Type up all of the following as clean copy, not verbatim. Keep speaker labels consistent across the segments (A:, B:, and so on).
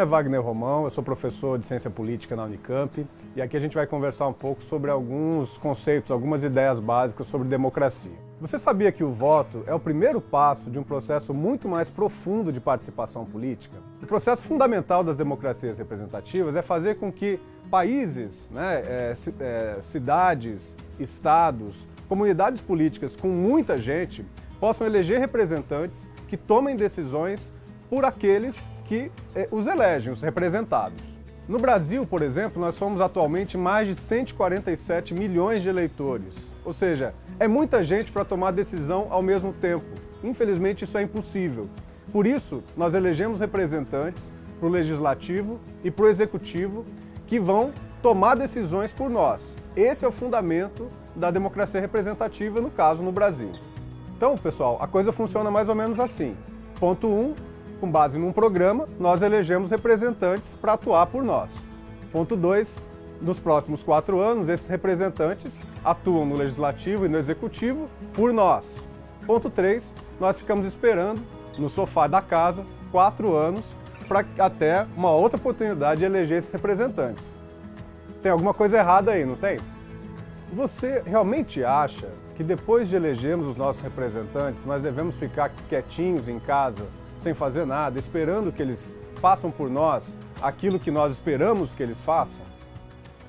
A: nome é Wagner Romão, eu sou professor de Ciência Política na Unicamp e aqui a gente vai conversar um pouco sobre alguns conceitos, algumas ideias básicas sobre democracia. Você sabia que o voto é o primeiro passo de um processo muito mais profundo de participação política? O processo fundamental das democracias representativas é fazer com que países, cidades, estados, comunidades políticas com muita gente possam eleger representantes que tomem decisões por aqueles que os elegem, os representados. No Brasil, por exemplo, nós somos atualmente mais de 147 milhões de eleitores, ou seja, é muita gente para tomar decisão ao mesmo tempo. Infelizmente, isso é impossível. Por isso, nós elegemos representantes para o Legislativo e para o Executivo que vão tomar decisões por nós. Esse é o fundamento da democracia representativa, no caso, no Brasil. Então, pessoal, a coisa funciona mais ou menos assim. Ponto 1, com base num programa, nós elegemos representantes para atuar por nós. Ponto 2, nos próximos 4 anos, esses representantes atuam no Legislativo e no Executivo por nós. Ponto 3, nós ficamos esperando no sofá da casa 4 anos para até uma outra oportunidade de eleger esses representantes. Tem alguma coisa errada aí, não tem? Você realmente acha que depois de elegermos os nossos representantes, nós devemos ficar quietinhos em casa, sem fazer nada, esperando que eles façam por nós aquilo que nós esperamos que eles façam?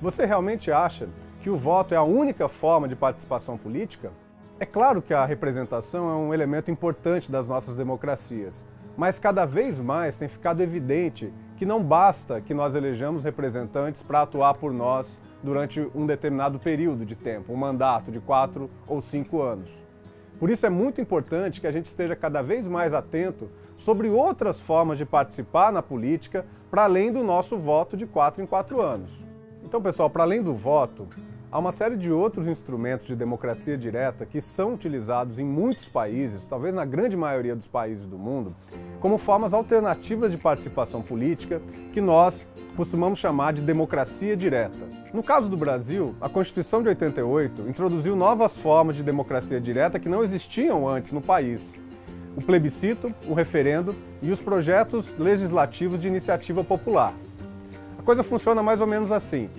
A: Você realmente acha que o voto é a única forma de participação política? É claro que a representação é um elemento importante das nossas democracias, mas cada vez mais tem ficado evidente que não basta que nós elejamos representantes para atuar por nós durante um determinado período de tempo, um mandato de 4 ou 5 anos. Por isso é muito importante que a gente esteja cada vez mais atento sobre outras formas de participar na política para além do nosso voto de 4 em 4 anos. Então, pessoal, para além do voto, há uma série de outros instrumentos de democracia direta que são utilizados em muitos países, talvez na grande maioria dos países do mundo, como formas alternativas de participação política que nós costumamos chamar de democracia direta. No caso do Brasil, a Constituição de 88 introduziu novas formas de democracia direta que não existiam antes no país. O plebiscito, o referendo e os projetos legislativos de iniciativa popular. A coisa funciona mais ou menos assim.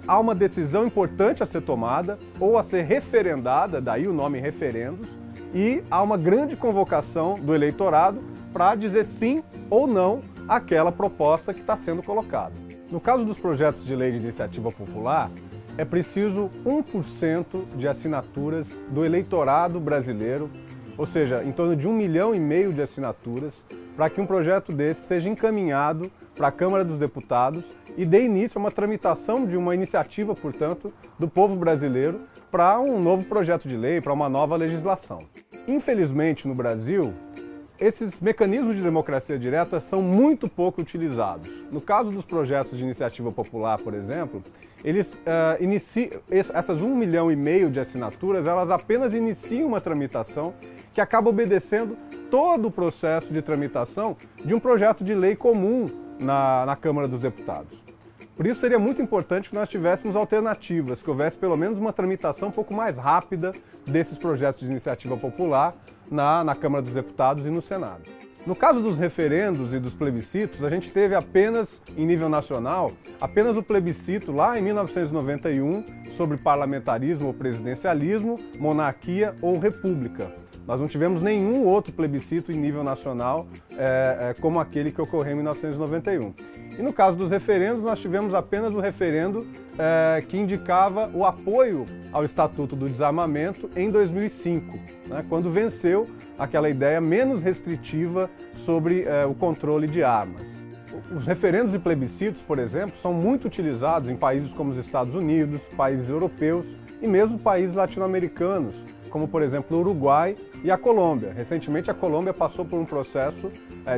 A: Há uma decisão importante a ser tomada ou a ser referendada, daí o nome referendos, e há uma grande convocação do eleitorado para dizer sim ou não àquela proposta que está sendo colocada. No caso dos projetos de lei de iniciativa popular, é preciso 1% de assinaturas do eleitorado brasileiro, ou seja, em torno de 1,5 milhão de assinaturas, para que um projeto desse seja encaminhado para a Câmara dos Deputados e dê início a uma tramitação de uma iniciativa, portanto, do povo brasileiro para um novo projeto de lei, para uma nova legislação. Infelizmente, no Brasil, esses mecanismos de democracia direta são muito pouco utilizados. No caso dos projetos de iniciativa popular, por exemplo, essas 1,5 milhão de assinaturas, elas apenas iniciam uma tramitação que acaba obedecendo todo o processo de tramitação de um projeto de lei comum na Câmara dos Deputados. Por isso seria muito importante que nós tivéssemos alternativas, que houvesse pelo menos uma tramitação um pouco mais rápida desses projetos de iniciativa popular na Câmara dos Deputados e no Senado. No caso dos referendos e dos plebiscitos, a gente teve apenas, em nível nacional, apenas o plebiscito lá em 1991 sobre parlamentarismo ou presidencialismo, monarquia ou república. Nós não tivemos nenhum outro plebiscito em nível nacional como aquele que ocorreu em 1991. E no caso dos referendos, nós tivemos apenas o referendo que indicava o apoio ao Estatuto do Desarmamento em 2005, quando venceu aquela ideia menos restritiva sobre o controle de armas. Os referendos e plebiscitos, por exemplo, são muito utilizados em países como os Estados Unidos, países europeus e mesmo países latino-americanos, como por exemplo o Uruguai e a Colômbia. Recentemente a Colômbia passou por um processo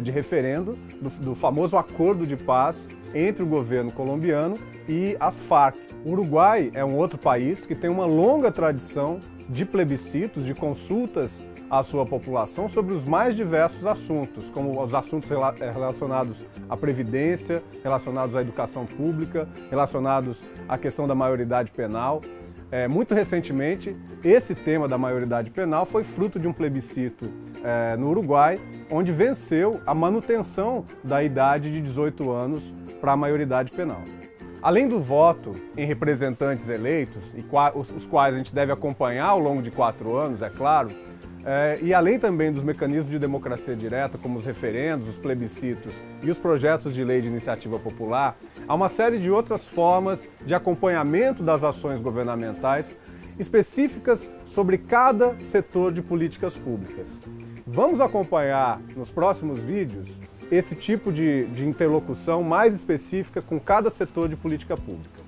A: de referendo do famoso acordo de paz entre o governo colombiano e as Farc. O Uruguai é um outro país que tem uma longa tradição de plebiscitos, de consultas à sua população sobre os mais diversos assuntos, como os assuntos relacionados à previdência, relacionados à educação pública, relacionados à questão da maioridade penal. Muito recentemente, esse tema da maioridade penal foi fruto de um plebiscito no Uruguai, onde venceu a manutenção da idade de 18 anos para a maioridade penal. Além do voto em representantes eleitos, os quais a gente deve acompanhar ao longo de 4 anos, é claro, e além também dos mecanismos de democracia direta, como os referendos, os plebiscitos e os projetos de lei de iniciativa popular, há uma série de outras formas de acompanhamento das ações governamentais específicas sobre cada setor de políticas públicas. Vamos acompanhar nos próximos vídeos esse tipo de interlocução mais específica com cada setor de política pública.